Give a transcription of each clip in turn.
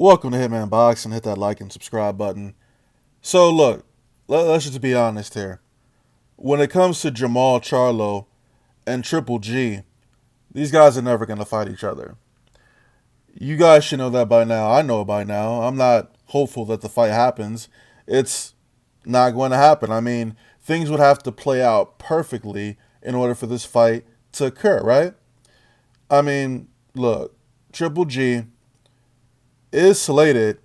Welcome to Hitman Boxing. Hit that like and subscribe button. So look, let's just be honest here. When it comes to Jermall Charlo and Triple G, these guys are never going to fight each other. You guys should know that by now. I know it by now. I'm not hopeful that the fight happens. It's not going to happen. I mean, things would have to play out perfectly in order for this fight to occur, right? I mean, look, Triple G is slated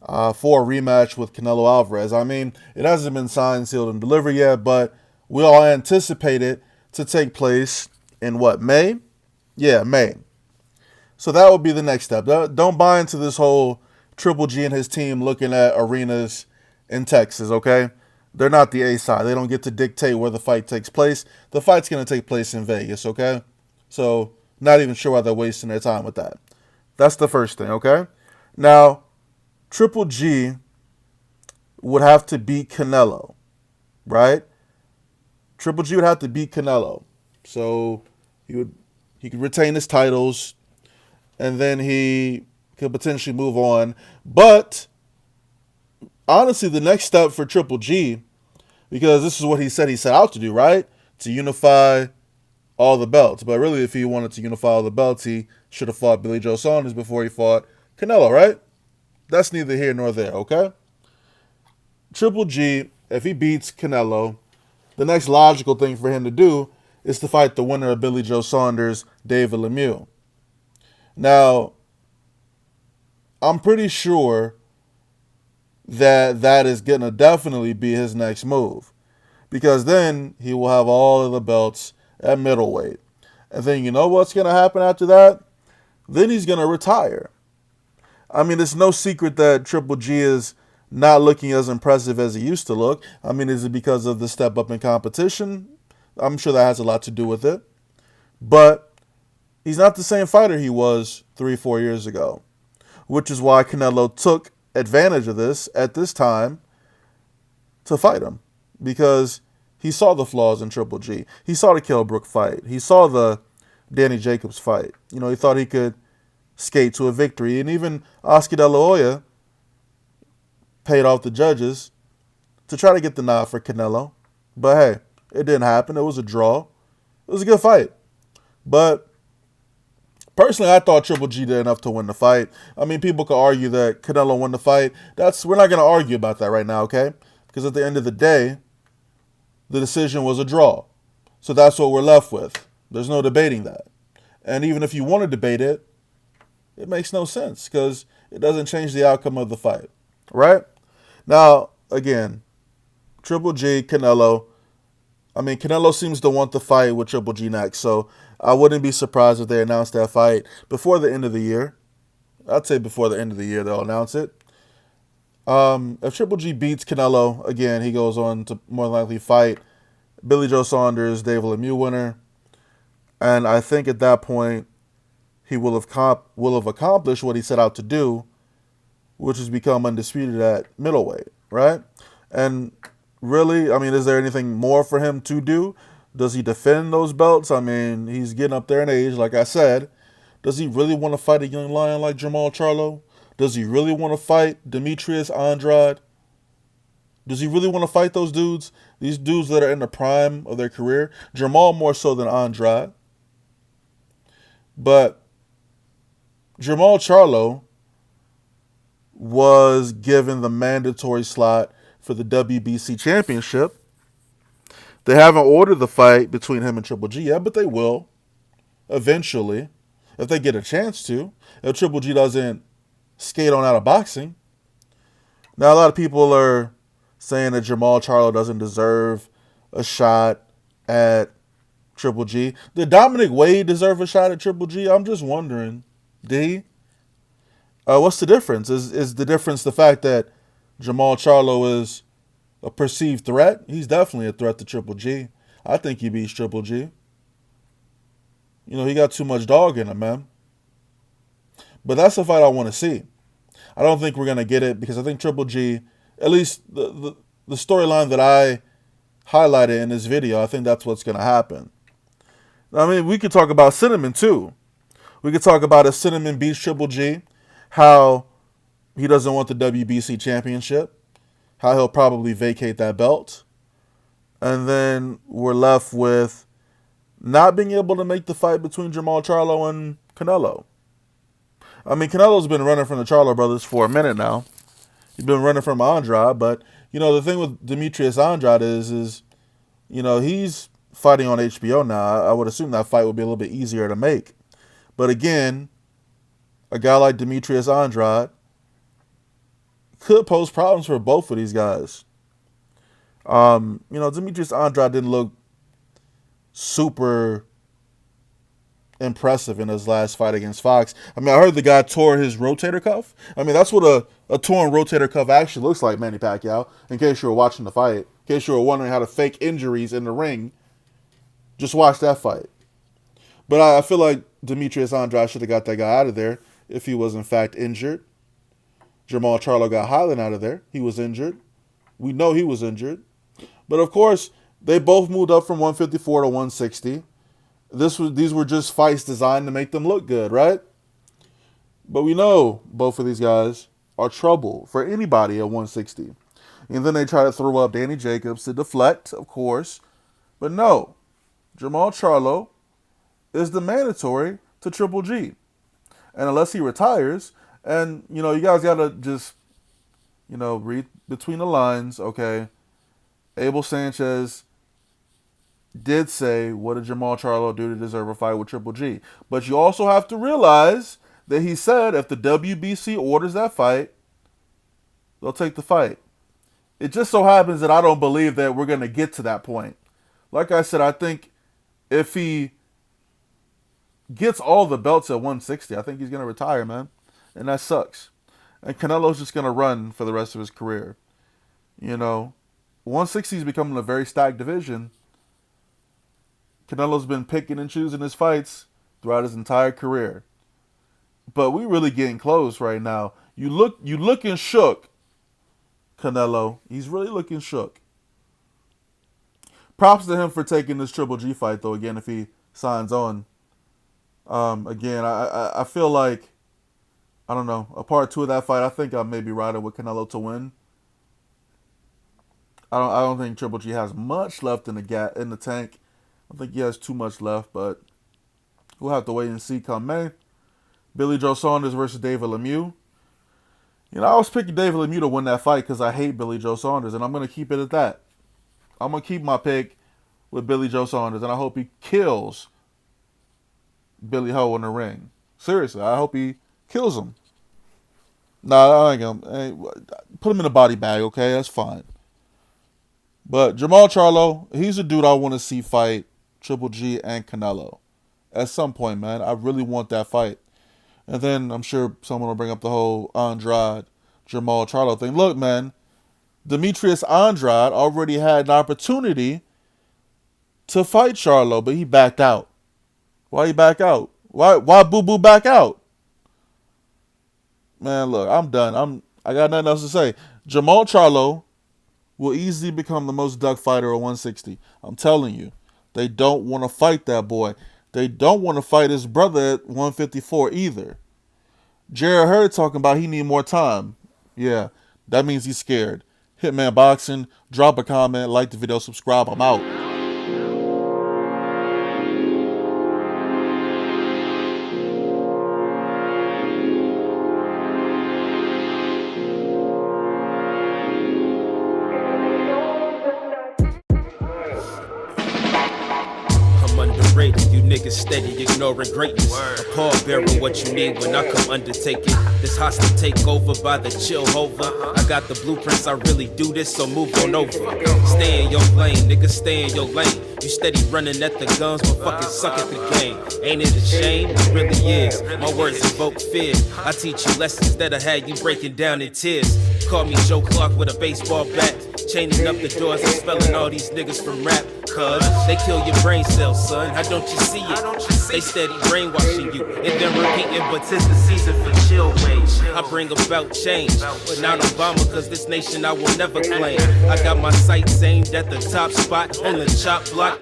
for a rematch with Canelo Alvarez. I mean, it hasn't been signed, sealed, and delivered yet, but we all anticipate it to take place in what, May? Yeah, May. So that would be the next step. Don't buy into this whole Triple G and his team looking at arenas in Texas, okay? They're not the A side. They don't get to dictate where the fight takes place. The fight's going to take place in Vegas, okay? So, not even sure why they're wasting their time with that. That's the first thing, okay? Now, Triple G would have to beat Canelo, right? Triple G would have to beat Canelo. So he could retain his titles and then he could potentially move on. But honestly, the next step for Triple G, because this is what he said he set out to do, right? To unify all the belts. But really, if he wanted to unify all the belts, he should have fought Billy Joe Saunders before he fought Canelo, right? That's neither here nor there, okay? Triple G, if he beats Canelo, the next logical thing for him to do is to fight the winner of Billy Joe Saunders, David Lemieux. Now, I'm pretty sure that that is going to definitely be his next move, because then he will have all of the belts at middleweight. And then you know what's going to happen after that? Then he's going to retire. I mean, it's no secret that Triple G is not looking as impressive as he used to look. I mean, is it because of the step up in competition? I'm sure that has a lot to do with it. But he's not the same fighter he was 3-4 years ago, which is why Canelo took advantage of this at this time to fight him, because he saw the flaws in Triple G. He saw the Kell Brook fight. He saw the Danny Jacobs fight. You know, he thought he could skate to a victory. And even Oscar De La Hoya paid off the judges to try to get the nod for Canelo. But hey, it didn't happen. It was a draw. It was a good fight. But personally, I thought Triple G did enough to win the fight. I mean, people could argue that Canelo won the fight. We're not going to argue about that right now, okay? Because at the end of the day, the decision was a draw. So that's what we're left with. There's no debating that. And even if you want to debate it, it makes no sense because it doesn't change the outcome of the fight, right? Now, again, Triple G, Canelo. I mean, Canelo seems to want the fight with Triple G next, so I wouldn't be surprised if they announced that fight before the end of the year. I'd say before the end of the year they'll announce it. If Triple G beats Canelo, again, he goes on to more than likely fight Billy Joe Saunders, David Lemieux winner. And I think at that point, he will have accomplished what he set out to do, which is become undisputed at middleweight, right? And really, I mean, is there anything more for him to do? Does he defend those belts? I mean, he's getting up there in age, like I said. Does he really want to fight a young lion like Jermall Charlo? Does he really want to fight Demetrius Andrade? Does he really want to fight those dudes? These dudes that are in the prime of their career? Jermall more so than Andrade. But Jermall Charlo was given the mandatory slot for the WBC championship. They haven't ordered the fight between him and Triple G yet, but they will eventually if they get a chance to. If Triple G doesn't skate on out of boxing. Now, a lot of people are saying that Jermall Charlo doesn't deserve a shot at Triple G. Did Dominic Wade deserve a shot at Triple G? I'm just wondering. Did he? What's the difference? Is the difference the fact that Jermall Charlo is a perceived threat? He's definitely a threat to Triple G. I think he beats Triple G. You know, he got too much dog in him, man. But that's the fight I want to see. I don't think we're going to get it because I think Triple G, at least the storyline that I highlighted in this video, I think that's what's going to happen. I mean, we could talk about Cinnamon too. We could talk about if Cinnamon beats Triple G, how He doesn't want the WBC championship. How he'll probably vacate that belt. And then we're left with not being able to make the fight between Jermall Charlo and Canelo. I mean, Canelo's been running from the Charlo brothers for a minute now. He's been running from Andrade, but, the thing with Demetrius Andrade is he's fighting on HBO now. I would assume that fight would be a little bit easier to make. But again, a guy like Demetrius Andrade could pose problems for both of these guys. Demetrius Andrade didn't look super impressive in his last fight against Fox. I mean, I heard the guy tore his rotator cuff. I mean, that's what a torn rotator cuff actually looks like, Manny Pacquiao, in case you were watching the fight. In case you were wondering how to fake injuries in the ring, just watch that fight. But I feel like Demetrius Andrade should have got that guy out of there if he was in fact injured. Jermall Charlo got Highland out of there. He was injured. We know he was injured. But of course, they both moved up from 154 to 160. These were just fights designed to make them look good, right? But we know both of these guys are trouble for anybody at 160. And then they try to throw up Danny Jacobs to deflect, of course. But no, Jermall Charlo is the mandatory to Triple G. And unless he retires, and, you guys got to just, read between the lines, okay? Abel Sanchez did say, what did Jermall Charlo do to deserve a fight with Triple G? But you also have to realize that he said if the WBC orders that fight, they'll take the fight. It just so happens that I don't believe that we're going to get to that point. Like I said, I think if he gets all the belts at 160, I think he's going to retire, man. And that sucks. And Canelo's just going to run for the rest of his career. 160 is becoming a very stacked division. Canelo's been picking and choosing his fights throughout his entire career. But we really getting close right now. You looking shook, Canelo. He's really looking shook. Props to him for taking this Triple G fight, though, again, if he signs on. Again, I feel like, I don't know, a part 2 of that fight, I think I'll maybe ride it with Canelo to win. I don't think Triple G has much left in the tank. I think he has too much left, but we'll have to wait and see come May. Billy Joe Saunders versus David Lemieux. I was picking David Lemieux to win that fight because I hate Billy Joe Saunders, and I'm going to keep it at that. I'm going to keep my pick with Billy Joe Saunders, and I hope he kills Billy Ho in the ring. Seriously, I hope he kills him. Nah, I ain't gonna put him in a body bag, okay? That's fine. But Jermall Charlo, he's a dude I want to see fight Triple G and Canelo at some point, man. I really want that fight. And then I'm sure someone will bring up the whole Andrade, Jermall Charlo thing. Look, man, Demetrius Andrade already had an opportunity to fight Charlo, but he backed out. Why he back out? Why Boo Boo back out? Man, look, I'm done. I got nothing else to say. Jermall Charlo will easily become the most duck fighter at 160. I'm telling you. They don't want to fight that boy. They don't want to fight his brother at 154 either. Jared Hurd talking about he need more time. Yeah, that means he's scared. Hitman Boxing, drop a comment, like the video, subscribe. I'm out. Underrated, you niggas steady ignoring greatness. A pallbearer, what you need when I come undertaking. This hostile takeover by the chill hover. I got the blueprints, I really do this, so move on over. Stay in your lane, nigga, stay in your lane. You steady running at the guns, but fucking suck at the game. Ain't it a shame? It really is. My words evoke fear. I teach you lessons that'll have you breaking down in tears. Call me Joe Clark with a baseball bat. Chaining up the doors and spelling all these niggas from rap. Cuz they kill your brain cells, son. How don't you see it? They steady brainwashing you and then repeating, but 'tis the season for chill wage. I bring about change, but not Obama, cause this nation I will never claim. I got my sights aimed at the top spot on the chop block.